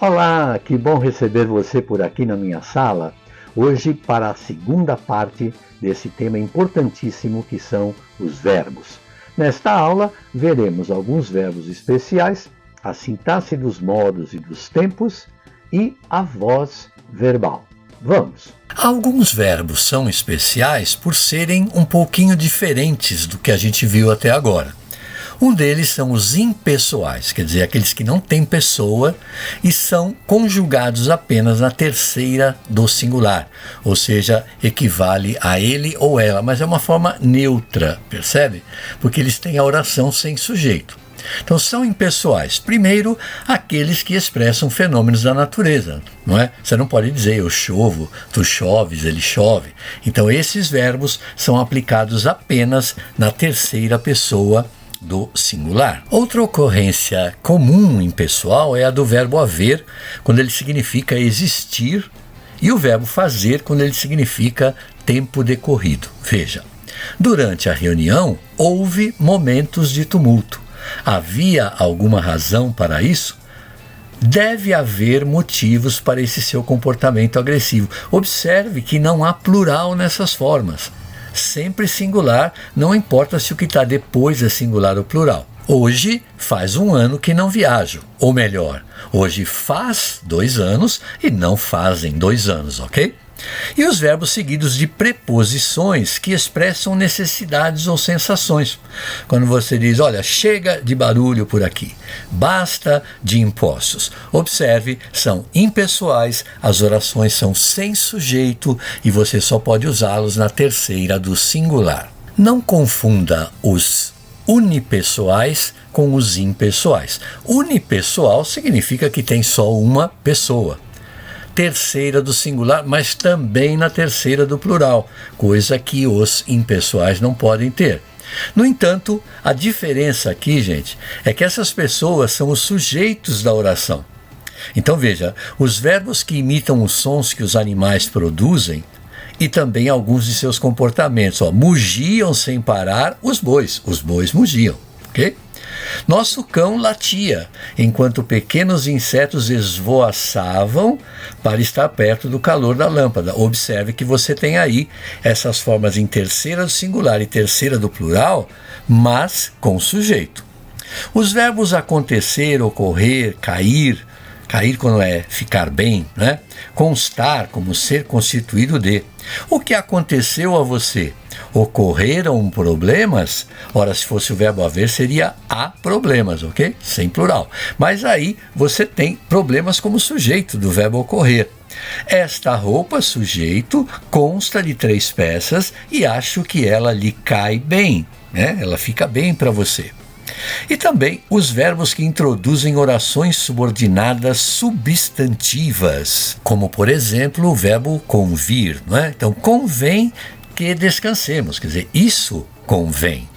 Olá, que bom receber você por aqui na minha sala, hoje para a segunda parte desse tema importantíssimo que são os verbos. Nesta aula, veremos alguns verbos especiais, a sintaxe dos modos e dos tempos e a voz verbal. Vamos! Alguns verbos são especiais por serem um pouquinho diferentes do que a gente viu até agora. Um deles são os impessoais, quer dizer, aqueles que não têm pessoa e são conjugados apenas na terceira do singular, ou seja, equivale a ele ou ela, mas é uma forma neutra, percebe? Porque eles têm a oração sem sujeito. Então são impessoais. Primeiro, aqueles que expressam fenômenos da natureza, não é? Você não pode dizer eu chovo, tu choves, ele chove. Então esses verbos são aplicados apenas na terceira pessoa do singular. Outra ocorrência comum impessoal é a do verbo haver, quando ele significa existir, e o verbo fazer, quando ele significa tempo decorrido. Veja, durante a reunião houve momentos de tumulto. Havia alguma razão para isso? Deve haver motivos para esse seu comportamento agressivo. Observe que não há plural nessas formas. Sempre singular, não importa se o que está depois é singular ou plural. Hoje faz 1 ano que não viajo, ou melhor, hoje faz 2 anos e não fazem 2 anos, ok? E os verbos seguidos de preposições que expressam necessidades ou sensações. Quando você diz, olha, chega de barulho por aqui, basta de impostos. Observe, são impessoais, as orações são sem sujeito e você só pode usá-los na terceira do singular. Não confunda os unipessoais com os impessoais. Unipessoal significa que tem só uma pessoa. Terceira do singular, mas também na terceira do plural, coisa que os impessoais não podem ter. No entanto, a diferença aqui, gente, é que essas pessoas são os sujeitos da oração. Então veja, os verbos que imitam os sons que os animais produzem e também alguns de seus comportamentos. Mugiam sem parar os bois mugiam, ok? Nosso cão latia, enquanto pequenos insetos esvoaçavam para estar perto do calor da lâmpada. Observe que você tem aí essas formas em terceira do singular e terceira do plural, mas com sujeito. Os verbos acontecer, ocorrer, cair quando é ficar bem, né? Constar como ser constituído de. O que aconteceu a você? Ocorreram problemas? Ora, se fosse o verbo haver, seria há problemas, ok? Sem plural. Mas aí você tem problemas como sujeito do verbo ocorrer. Esta roupa, sujeito, consta de 3 peças e acho que ela lhe cai bem, né? Ela fica bem para você. E também os verbos que introduzem orações subordinadas substantivas, como, por exemplo, o verbo convir, não é? Então, convém que descansemos, quer dizer, isso convém.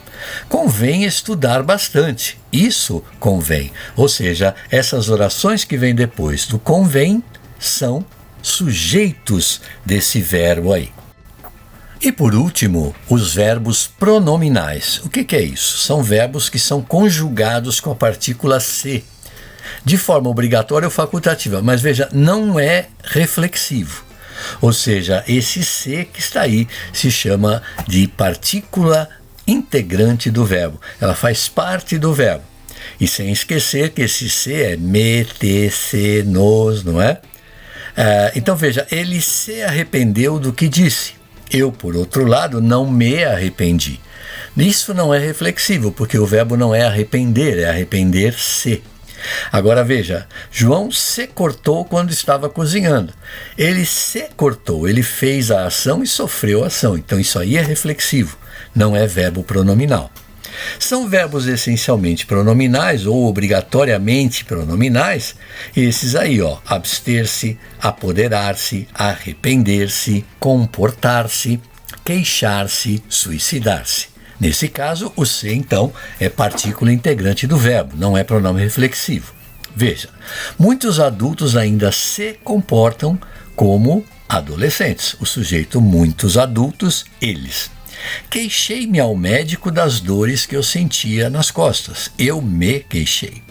Convém estudar bastante, isso convém. Ou seja, essas orações que vêm depois do convém são sujeitos desse verbo aí. E por último, os verbos pronominais. O que é isso? São verbos que são conjugados com a partícula se, de forma obrigatória ou facultativa, mas veja, não é reflexivo. Ou seja, esse se que está aí se chama de partícula integrante do verbo. Ela faz parte do verbo. E sem esquecer que esse se é me, te, se, nos, não é? Então veja, ele se arrependeu do que disse. Eu, por outro lado, não me arrependi. Isso não é reflexivo, porque o verbo não é arrepender, é arrepender-se. Agora veja, João se cortou quando estava cozinhando. Ele se cortou, ele fez a ação e sofreu a ação. Então isso aí é reflexivo, não é verbo pronominal. São verbos essencialmente pronominais ou obrigatoriamente pronominais, esses aí, abster-se, apoderar-se, arrepender-se, comportar-se, queixar-se, suicidar-se. Nesse caso, o se, então, é partícula integrante do verbo, não é pronome reflexivo. Veja, muitos adultos ainda se comportam como adolescentes. O sujeito muitos adultos, eles. Queixei-me ao médico das dores que eu sentia nas costas. Eu me queixei.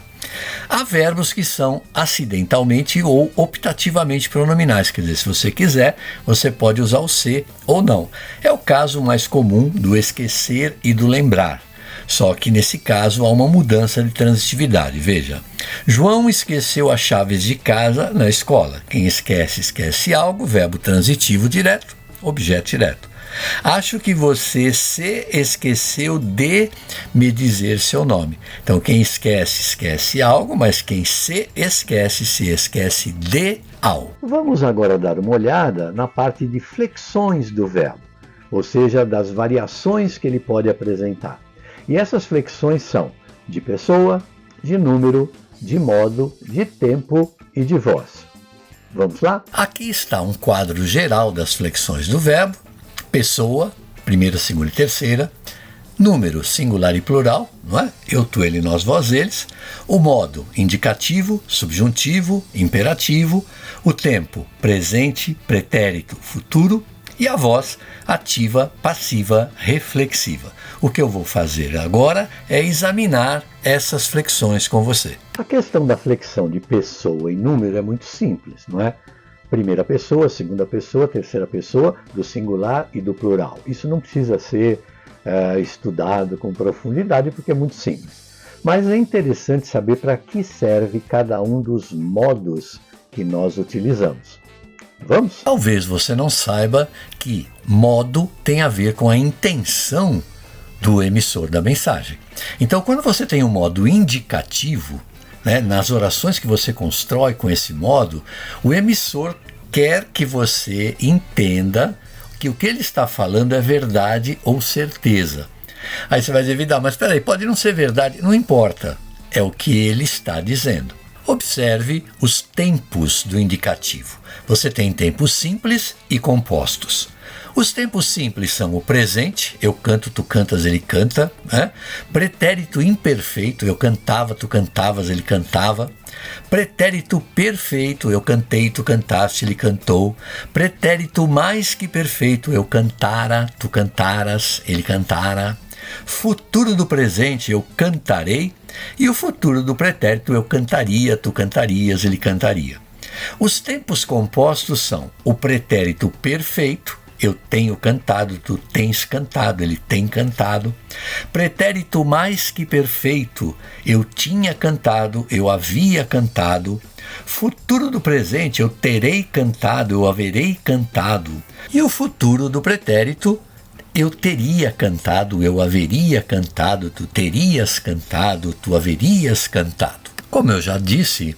Há verbos que são acidentalmente ou optativamente pronominais, quer dizer, se você quiser, você pode usar o se ou não. É o caso mais comum do esquecer e do lembrar. Só que nesse caso há uma mudança de transitividade. Veja, João esqueceu as chaves de casa na escola. Quem esquece, esquece algo, verbo transitivo direto, objeto direto. Acho que você se esqueceu de me dizer seu nome. Então, quem esquece, esquece algo, mas quem se esquece de algo. Vamos agora dar uma olhada na parte de flexões do verbo, ou seja, das variações que ele pode apresentar. E essas flexões são de pessoa, de número, de modo, de tempo e de voz. Vamos lá? Aqui está um quadro geral das flexões do verbo. Pessoa, primeira, segunda e terceira. Número, singular e plural, não é? Eu, tu, ele, nós, vós, eles. O modo, indicativo, subjuntivo, imperativo. O tempo, presente, pretérito, futuro. E a voz, ativa, passiva, reflexiva. O que eu vou fazer agora é examinar essas flexões com você. A questão da flexão de pessoa e número é muito simples, não é? Primeira pessoa, segunda pessoa, terceira pessoa, do singular e do plural. Isso não precisa ser estudado com profundidade porque é muito simples. Mas é interessante saber para que serve cada um dos modos que nós utilizamos. Vamos? Talvez você não saiba que modo tem a ver com a intenção do emissor da mensagem. Então, quando você tem um modo indicativo, né, nas orações que você constrói com esse modo, o emissor quer que você entenda que o que ele está falando é verdade ou certeza. Aí você vai dizer, Vidal, mas espera aí, pode não ser verdade, não importa, é o que ele está dizendo. Observe os tempos do indicativo. Você tem tempos simples e compostos. Os tempos simples são o presente, eu canto, tu cantas, ele canta, né? Pretérito imperfeito, eu cantava, tu cantavas, ele cantava. Pretérito perfeito, eu cantei, tu cantaste, ele cantou. Pretérito mais que perfeito, eu cantara, tu cantaras, ele cantara. Futuro do presente, eu cantarei. E o futuro do pretérito, eu cantaria, tu cantarias, ele cantaria. Os tempos compostos são o pretérito perfeito, eu tenho cantado, tu tens cantado, ele tem cantado. Pretérito mais que perfeito, eu tinha cantado, eu havia cantado. Futuro do presente, eu terei cantado, eu haverei cantado. E o futuro do pretérito, eu teria cantado, eu haveria cantado, tu terias cantado, tu haverias cantado. Como eu já disse,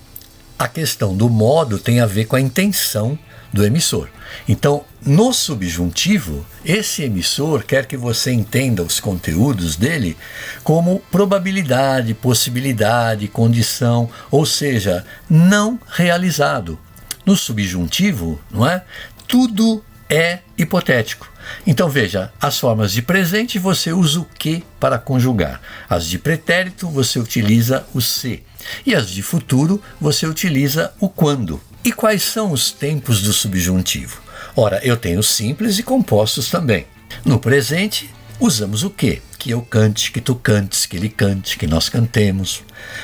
a questão do modo tem a ver com a intenção do emissor. Então, no subjuntivo, esse emissor quer que você entenda os conteúdos dele como probabilidade, possibilidade, condição, ou seja, não realizado. No subjuntivo, não é? Tudo é hipotético. Então veja, as formas de presente você usa o que para conjugar. As de pretérito você utiliza o se. E as de futuro você utiliza o quando. E quais são os tempos do subjuntivo? Ora, eu tenho simples e compostos também. No presente, usamos o que? Que eu cante, que tu cantes, que ele cante, que nós cantemos.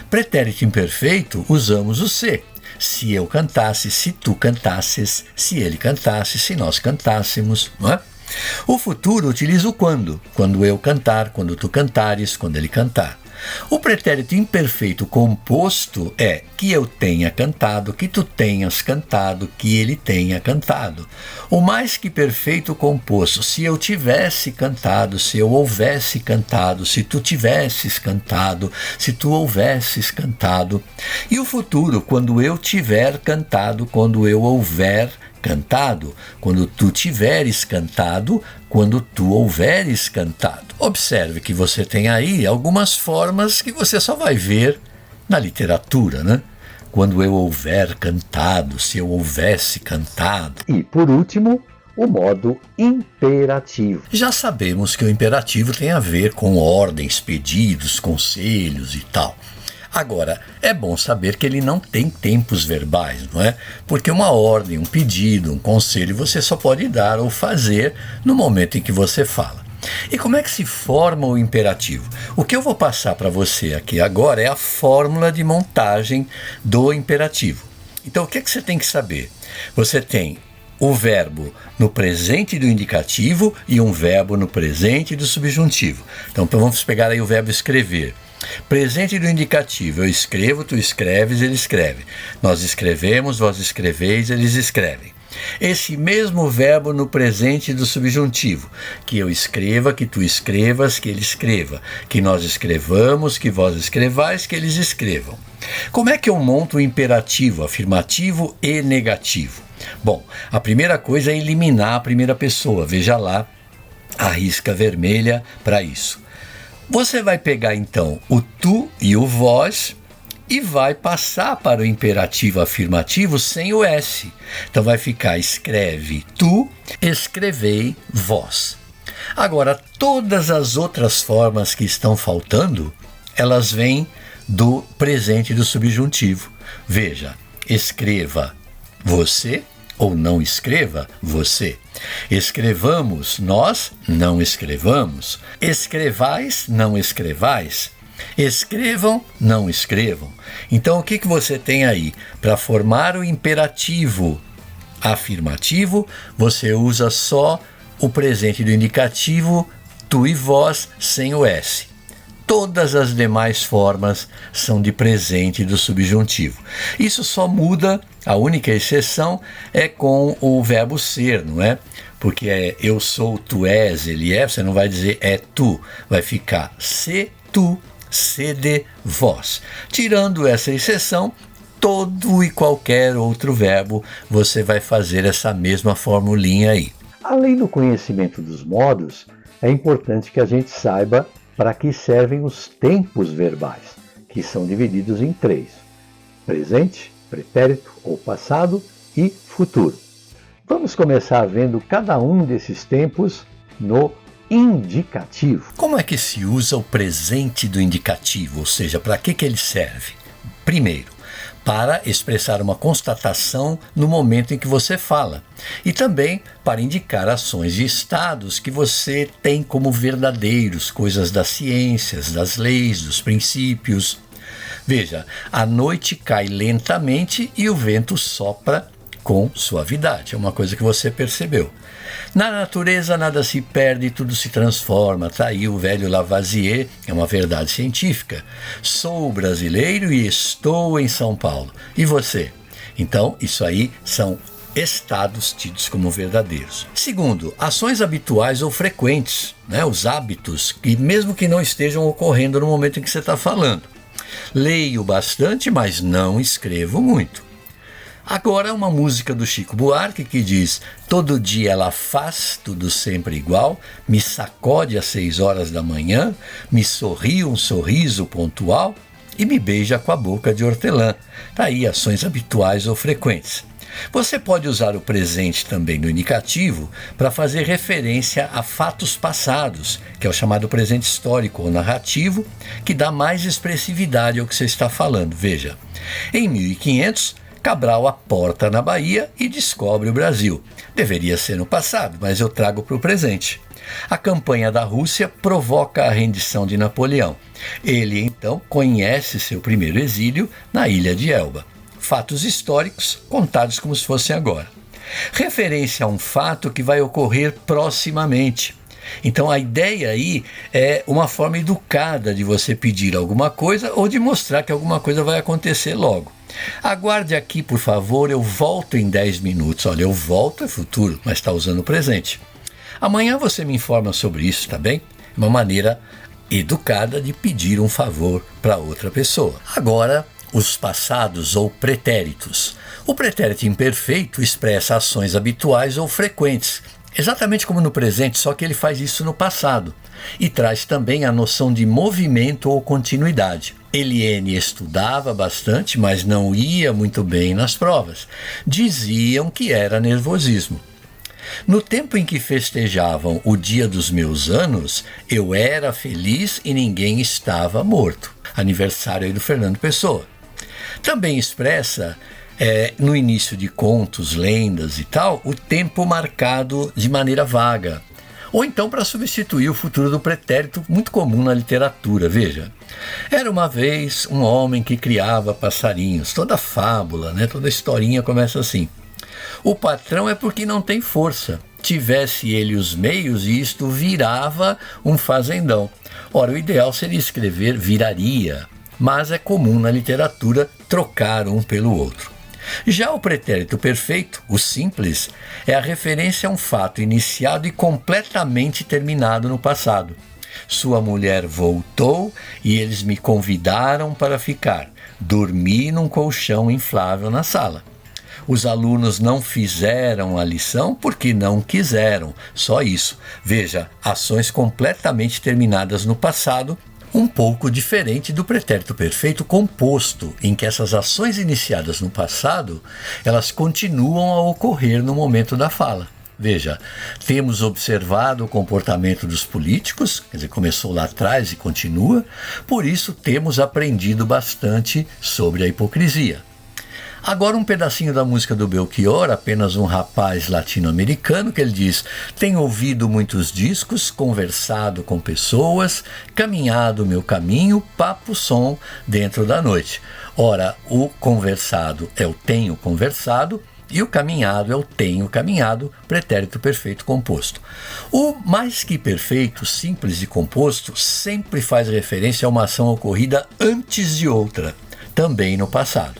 Pretérito imperfeito, usamos o se. Se eu cantasse, se tu cantasses, se ele cantasse, se nós cantássemos, não é? O futuro utiliza o quando. Quando eu cantar, quando tu cantares, quando ele cantar. O pretérito imperfeito composto é que eu tenha cantado, que tu tenhas cantado, que ele tenha cantado. O mais que perfeito composto, se eu tivesse cantado, se eu houvesse cantado, se tu tivesses cantado, se tu houvesses cantado. E o futuro, quando eu tiver cantado, quando eu houver cantado, quando tu tiveres cantado, quando tu houveres cantado. Observe que você tem aí algumas formas que você só vai ver na literatura, né? Quando eu houver cantado, se eu houvesse cantado. E, por último, o modo imperativo. Já sabemos que o imperativo tem a ver com ordens, pedidos, conselhos e tal. Agora, é bom saber que ele não tem tempos verbais, não é? Porque uma ordem, um pedido, um conselho, você só pode dar ou fazer no momento em que você fala. E como é que se forma o imperativo? O que eu vou passar para você aqui agora é a fórmula de montagem do imperativo. Então, o que você tem que saber? Você tem o verbo no presente do indicativo e um verbo no presente do subjuntivo. Então, vamos pegar aí o verbo escrever. Presente do indicativo, eu escrevo, tu escreves, ele escreve. Nós escrevemos, vós escreveis, eles escrevem. Esse mesmo verbo no presente do subjuntivo, que eu escreva, que tu escrevas, que ele escreva, que nós escrevamos, que vós escrevais, que eles escrevam. Como é que eu monto o imperativo, afirmativo e negativo? Bom, a primeira coisa é eliminar a primeira pessoa. Veja lá a risca vermelha para isso. Você vai pegar então o tu e o vós e vai passar para o imperativo afirmativo sem o S. Então vai ficar escreve tu, escrevei vós. Agora, todas as outras formas que estão faltando, elas vêm do presente do subjuntivo. Veja, escreva você ou não escreva você. Escrevamos nós, não escrevamos. Escrevais, não escrevais. Escrevam, não escrevam. Então, o que você tem aí? Para formar o imperativo afirmativo, você usa só o presente do indicativo, tu e vós, sem o S. Todas as demais formas são de presente do subjuntivo. Isso só muda, a única exceção é com o verbo ser, não é? Porque é eu sou, tu és, ele é, você não vai dizer é tu, vai ficar se tu, sede vós. Tirando essa exceção, todo e qualquer outro verbo, você vai fazer essa mesma formulinha aí. Além do conhecimento dos modos, é importante que a gente saiba para que servem os tempos verbais, que são divididos em 3: presente, pretérito ou passado e futuro. Vamos começar vendo cada um desses tempos no indicativo. Como é que se usa o presente do indicativo? Ou seja, para que ele serve? Primeiro, para expressar uma constatação no momento em que você fala. E também para indicar ações e estados que você tem como verdadeiros, coisas das ciências, das leis, dos princípios. Veja, a noite cai lentamente e o vento sopra com suavidade. É uma coisa que você percebeu. Na natureza nada se perde, tudo se transforma. Está aí o velho Lavoisier, é uma verdade científica. Sou brasileiro e estou em São Paulo. E você? Então, isso aí são estados tidos como verdadeiros. Segundo, ações habituais ou frequentes, né? Os hábitos, que mesmo que não estejam ocorrendo no momento em que você está falando. Leio bastante, mas não escrevo muito. Agora uma música do Chico Buarque que diz: todo dia ela faz tudo sempre igual, me sacode às 6 horas da manhã, me sorri um sorriso pontual e me beija com a boca de hortelã. Tá aí ações habituais ou frequentes. Você pode usar o presente também no indicativo para fazer referência a fatos passados, que é o chamado presente histórico ou narrativo, que dá mais expressividade ao que você está falando. Veja, em 1500, Cabral aporta na Bahia e descobre o Brasil. Deveria ser no passado, mas eu trago para o presente. A campanha da Rússia provoca a rendição de Napoleão. Ele, então, conhece seu primeiro exílio na ilha de Elba. Fatos históricos contados como se fossem agora. Referência a um fato que vai ocorrer proximamente. Então a ideia aí é uma forma educada de você pedir alguma coisa ou de mostrar que alguma coisa vai acontecer logo. Aguarde aqui, por favor, eu volto em 10 minutos. Olha, eu volto é futuro, mas está usando o presente. Amanhã você me informa sobre isso, tá bem? Uma maneira educada de pedir um favor para outra pessoa. Agora, os passados ou pretéritos. O pretérito imperfeito expressa ações habituais ou frequentes, exatamente como no presente, só que ele faz isso no passado. E traz também a noção de movimento ou continuidade. Eliene estudava bastante, mas não ia muito bem nas provas. Diziam que era nervosismo. No tempo em que festejavam o dia dos meus anos, eu era feliz e ninguém estava morto. Aniversário aí do Fernando Pessoa. Também expressa, no início de contos, lendas e tal, o tempo marcado de maneira vaga. Ou então para substituir o futuro do pretérito, muito comum na literatura. Veja, era uma vez um homem que criava passarinhos. Toda fábula, né? Toda historinha começa assim. O patrão é porque não tem força. Tivesse ele os meios, isto virava um fazendão. Ora, o ideal seria escrever viraria, mas é comum na literatura trocar um pelo outro. Já o pretérito perfeito, o simples, é a referência a um fato iniciado e completamente terminado no passado. Sua mulher voltou e eles me convidaram para ficar. Dormi num colchão inflável na sala. Os alunos não fizeram a lição porque não quiseram, só isso. Veja, ações completamente terminadas no passado, um pouco diferente do pretérito perfeito composto, em que essas ações iniciadas no passado, elas continuam a ocorrer no momento da fala. Veja, temos observado o comportamento dos políticos, quer dizer, começou lá atrás e continua, por isso temos aprendido bastante sobre a hipocrisia. Agora um pedacinho da música do Belchior, apenas um rapaz latino-americano, que ele diz: tenho ouvido muitos discos, conversado com pessoas, caminhado meu caminho, papo som dentro da noite. Ora, o conversado é o tenho conversado e o caminhado é o tenho caminhado, pretérito perfeito composto. O mais que perfeito, simples e composto, sempre faz referência a uma ação ocorrida antes de outra, também no passado.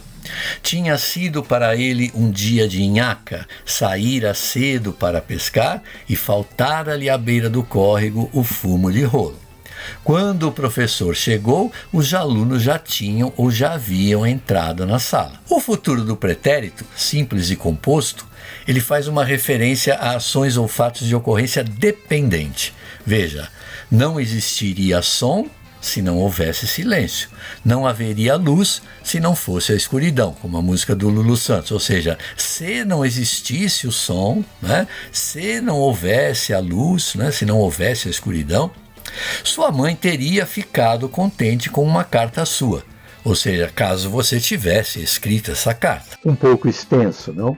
Tinha sido para ele um dia de nhaca, saíra cedo para pescar e faltara-lhe à beira do córrego o fumo de rolo. Quando o professor chegou, os alunos já tinham ou já haviam entrado na sala. O futuro do pretérito, simples e composto, ele faz uma referência a ações ou fatos de ocorrência dependente. Veja, não existiria som se não houvesse silêncio. Não haveria luz se não fosse a escuridão, como a música do Lulu Santos. Ou seja, se não existisse o som, né, se não houvesse a luz, né, se não houvesse a escuridão, sua mãe teria ficado contente com uma carta sua. Ou seja, caso você tivesse escrito essa carta. Um pouco extenso, não?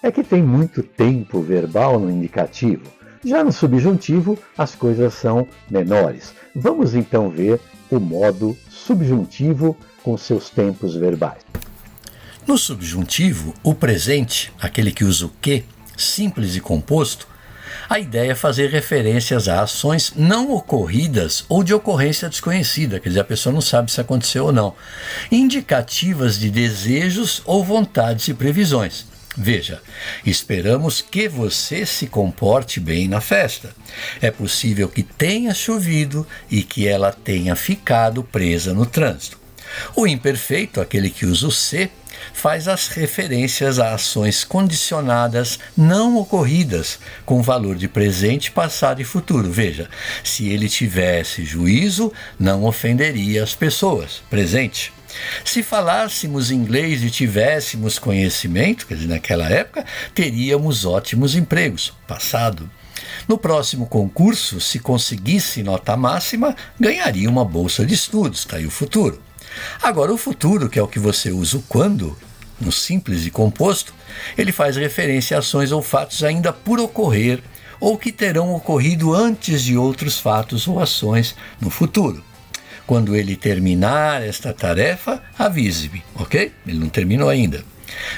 É que tem muito tempo verbal no indicativo. Já no subjuntivo, as coisas são menores. Vamos então ver o modo subjuntivo com seus tempos verbais. No subjuntivo, o presente, aquele que usa o que, simples e composto, a ideia é fazer referências a ações não ocorridas ou de ocorrência desconhecida, quer dizer, a pessoa não sabe se aconteceu ou não, indicativas de desejos ou vontades e previsões. Veja, esperamos que você se comporte bem na festa. É possível que tenha chovido e que ela tenha ficado presa no trânsito. O imperfeito, aquele que usa o se, faz as referências a ações condicionadas não ocorridas, com valor de presente, passado e futuro. Veja, se ele tivesse juízo, não ofenderia as pessoas. Presente. Se falássemos inglês e tivéssemos conhecimento, quer dizer, naquela época, teríamos ótimos empregos. Passado. No próximo concurso, se conseguisse nota máxima, ganharia uma bolsa de estudos. Está aí o futuro. Agora, o futuro, que é o que você usa o quando, no simples e composto, ele faz referência a ações ou fatos ainda por ocorrer ou que terão ocorrido antes de outros fatos ou ações no futuro. Quando ele terminar esta tarefa, avise-me, ok? Ele não terminou ainda.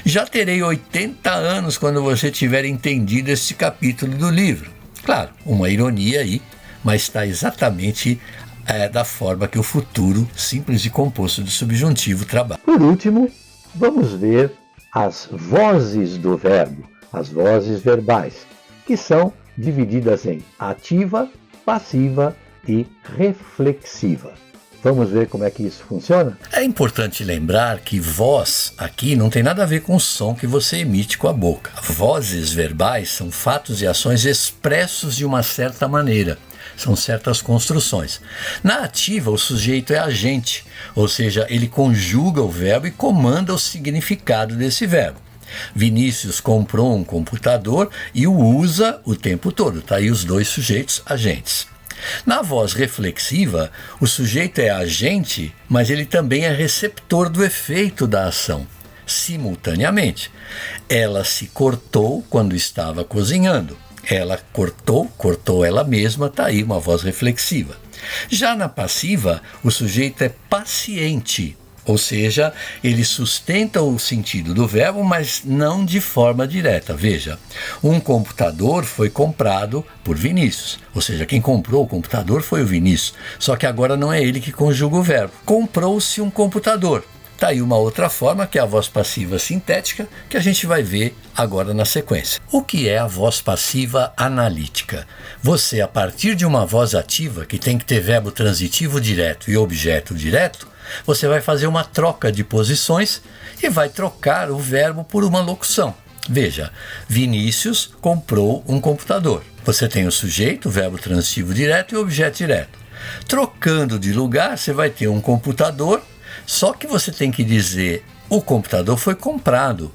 Já terei 80 anos quando você tiver entendido este capítulo do livro. Claro, uma ironia aí, mas está exatamente da forma que o futuro simples e composto do subjuntivo trabalha. Por último, vamos ver as vozes do verbo, as vozes verbais, que são divididas em ativa, passiva e reflexiva. Vamos ver como é que isso funciona? É importante lembrar que voz aqui não tem nada a ver com o som que você emite com a boca. Vozes verbais são fatos e ações expressos de uma certa maneira. São certas construções. Na ativa, o sujeito é agente, ou seja, ele conjuga o verbo e comanda o significado desse verbo. Vinícius comprou um computador e o usa o tempo todo. Tá aí os dois sujeitos agentes. Na voz reflexiva, o sujeito é agente, mas ele também é receptor do efeito da ação, simultaneamente. Ela se cortou quando estava cozinhando. Ela cortou ela mesma, está aí uma voz reflexiva. Já na passiva, o sujeito é paciente, ou seja, ele sustenta o sentido do verbo, mas não de forma direta. Veja, um computador foi comprado por Vinícius, ou seja, quem comprou o computador foi o Vinícius, só que agora não é ele que conjuga o verbo. Comprou-se um computador. Está aí uma outra forma, que é a voz passiva sintética, que a gente vai ver agora na sequência. O que é a voz passiva analítica? Você, a partir de uma voz ativa, que tem que ter verbo transitivo direto e objeto direto, você vai fazer uma troca de posições e vai trocar o verbo por uma locução. Veja, Vinícius comprou um computador. Você tem o sujeito, o verbo transitivo direto e o objeto direto. Trocando de lugar, você vai ter um computador, só que você tem que dizer o computador foi comprado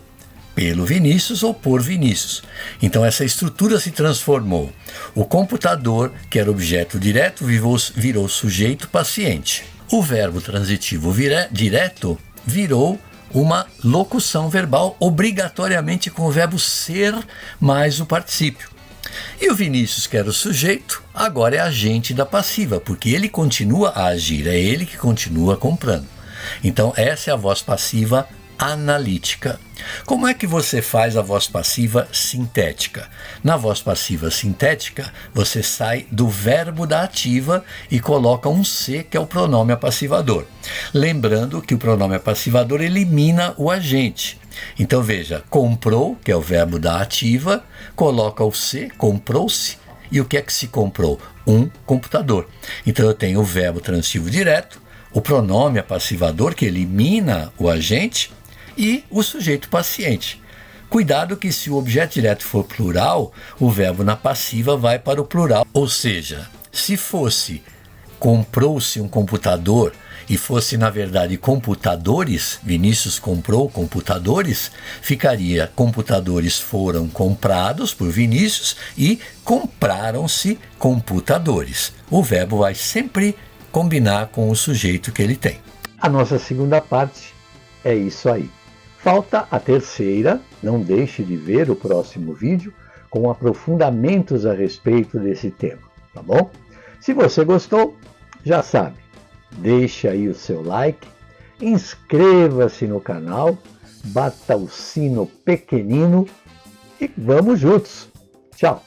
pelo Vinícius ou por Vinícius. Então essa estrutura se transformou. O computador, que era objeto direto, virou sujeito paciente. O verbo transitivo direto virou uma locução verbal, obrigatoriamente com o verbo ser mais o particípio. E o Vinícius, que era o sujeito, agora é agente da passiva, porque ele continua a agir, é ele que continua comprando. Então essa é a voz passiva analítica. Como é que você faz a voz passiva sintética? Na voz passiva sintética, você sai do verbo da ativa e coloca um C, que é o pronome apassivador. Lembrando que o pronome apassivador elimina o agente. Então veja, comprou, que é o verbo da ativa, coloca o C, comprou-se. E o que é que se comprou? Um computador. Então eu tenho o verbo transitivo direto, o pronome apassivador, que elimina o agente, e o sujeito paciente. Cuidado que se o objeto direto for plural, o verbo na passiva vai para o plural. Ou seja, se fosse comprou-se um computador e fosse, na verdade, computadores, Vinícius comprou computadores, ficaria computadores foram comprados por Vinícius e compraram-se computadores. O verbo vai sempre combinar com o sujeito que ele tem. A nossa segunda parte é isso aí. Falta a terceira, não deixe de ver o próximo vídeo com aprofundamentos a respeito desse tema, tá bom? Se você gostou, já sabe, deixe aí o seu like, inscreva-se no canal, bata o sino pequenino e vamos juntos. Tchau!